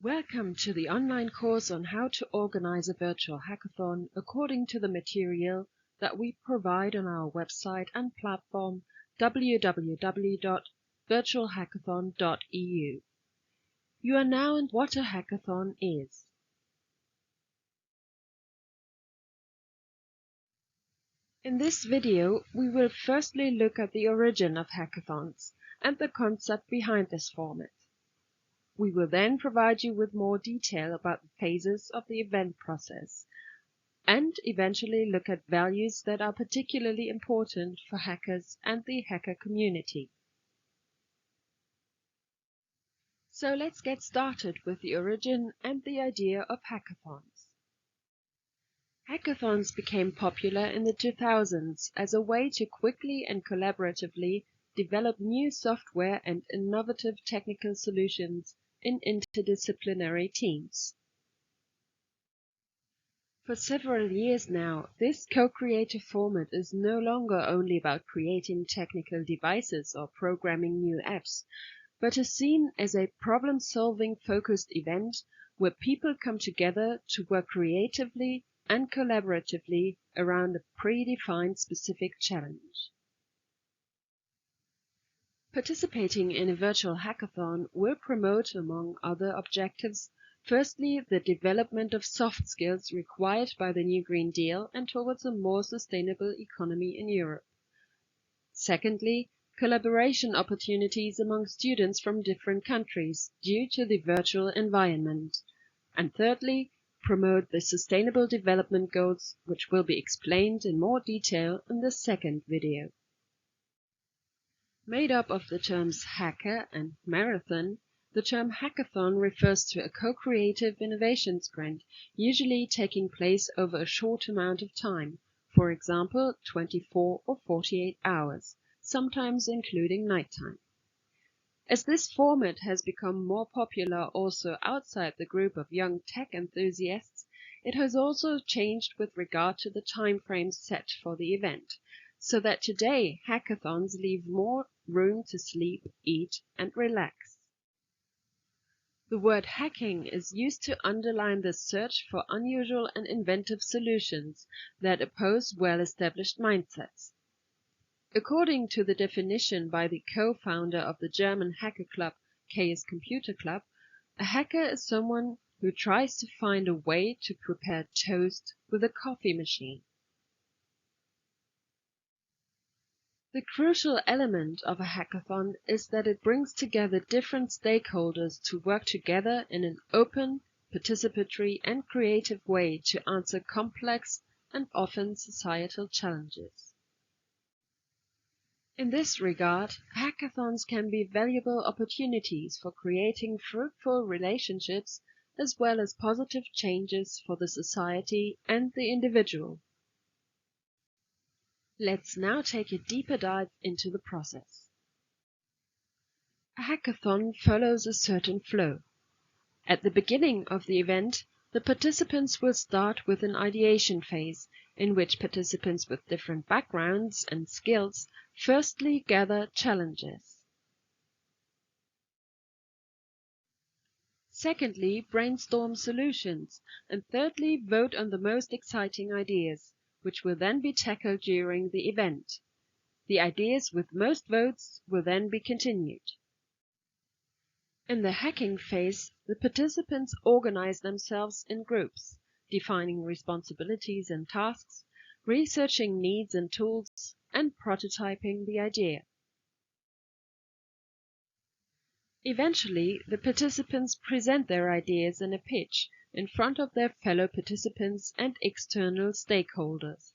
Welcome to the online course on how to organize a virtual hackathon according to the material that we provide on our website and platform www.virtualhackathon.eu. You are now in what a hackathon is. In this video, we will firstly look at the origin of hackathons and the concept behind this format. We will then provide you with more detail about the phases of the event process and eventually look at values that are particularly important for hackers and the hacker community. So let's get started with the origin and the idea of hackathons. Hackathons became popular in the 2000s as a way to quickly and collaboratively develop new software and innovative technical solutions in interdisciplinary teams. For several years now, this co-creative format is no longer only about creating technical devices or programming new apps, but is seen as a problem-solving focused event where people come together to work creatively and collaboratively around a predefined specific challenge. Participating in a virtual hackathon will promote, among other objectives, firstly, the development of soft skills required by the new Green Deal and towards a more sustainable economy in Europe. Secondly, collaboration opportunities among students from different countries due to the virtual environment. And thirdly, promote the Sustainable Development Goals, which will be explained in more detail in the second video. Made up of the terms hacker and marathon, the term hackathon refers to a co-creative innovation sprint, usually taking place over a short amount of time, for example 24 or 48 hours, sometimes including nighttime. As this format has become more popular also outside the group of young tech enthusiasts, it has also changed with regard to the time frames set for the event, so that today hackathons leave more room to sleep, eat, and relax. The word hacking is used to underline the search for unusual and inventive solutions that oppose well-established mindsets. According to the definition by the co-founder of the German hacker club Chaos Computer Club, a hacker is someone who tries to find a way to prepare toast with a coffee machine. The crucial element of a hackathon is that it brings together different stakeholders to work together in an open, participatory, and creative way to answer complex and often societal challenges. In this regard, hackathons can be valuable opportunities for creating fruitful relationships as well as positive changes for the society and the individual. Let's now take a deeper dive into the process. A hackathon follows a certain flow. At the beginning of the event, the participants will start with an ideation phase, in which participants with different backgrounds and skills firstly gather challenges. Secondly, brainstorm solutions, and thirdly, vote on the most exciting ideas, which will then be tackled during the event. The ideas with most votes will then be continued. In the hacking phase, the participants organize themselves in groups, defining responsibilities and tasks, researching needs and tools, and prototyping the idea. Eventually, the participants present their ideas in a pitch in front of their fellow participants and external stakeholders.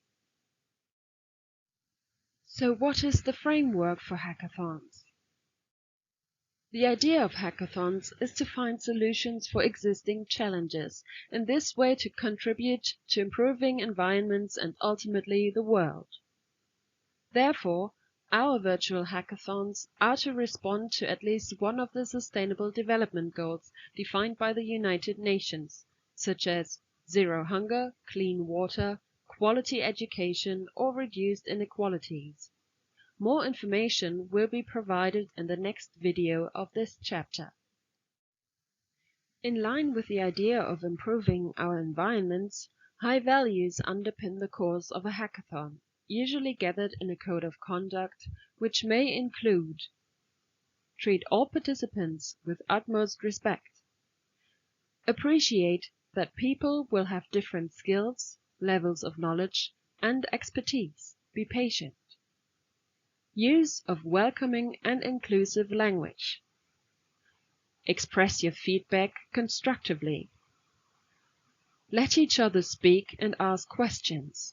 So what is the framework for hackathons? The idea of hackathons is to find solutions for existing challenges, in this way to contribute to improving environments and ultimately the world. Therefore, our virtual hackathons are to respond to at least one of the Sustainable Development Goals defined by the United Nations, such as zero hunger, clean water, quality education, or reduced inequalities. More information will be provided in the next video of this chapter. In line with the idea of improving our environments, high values underpin the course of a hackathon, usually gathered in a code of conduct, which may include: treat all participants with utmost respect. Appreciate that people will have different skills, levels of knowledge, and expertise. Be patient. Use of welcoming and inclusive language. Express your feedback constructively. Let each other speak and ask questions.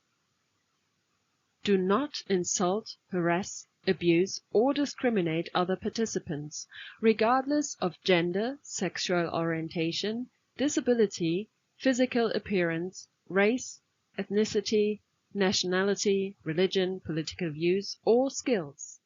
Do not insult, harass, abuse, or discriminate other participants, regardless of gender, sexual orientation, disability, physical appearance, race, ethnicity, nationality, religion, political views, or skills.